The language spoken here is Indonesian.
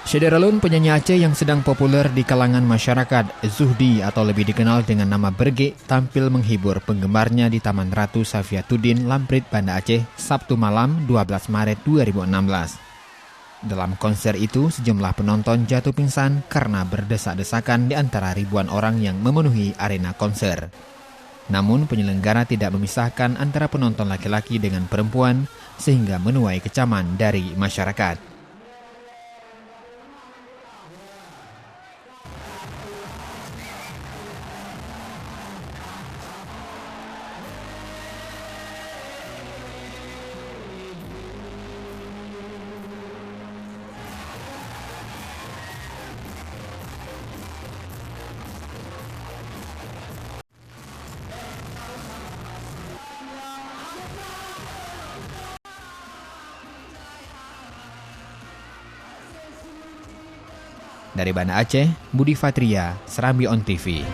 Syederalun, penyanyi Aceh yang sedang populer di kalangan masyarakat, Zuhdi atau lebih dikenal dengan nama Berge, tampil menghibur penggemarnya di Taman Ratu Safiatuddin, Lamprit, Banda Aceh, Sabtu malam 12 Maret 2016. Dalam konser itu, sejumlah penonton jatuh pingsan karena berdesak-desakan di antara ribuan orang yang memenuhi arena konser. Namun, penyelenggara tidak memisahkan antara penonton laki-laki dengan perempuan, sehingga menuai kecaman dari masyarakat. Dari Banda Aceh, Budi Fatria, Serambi On TV.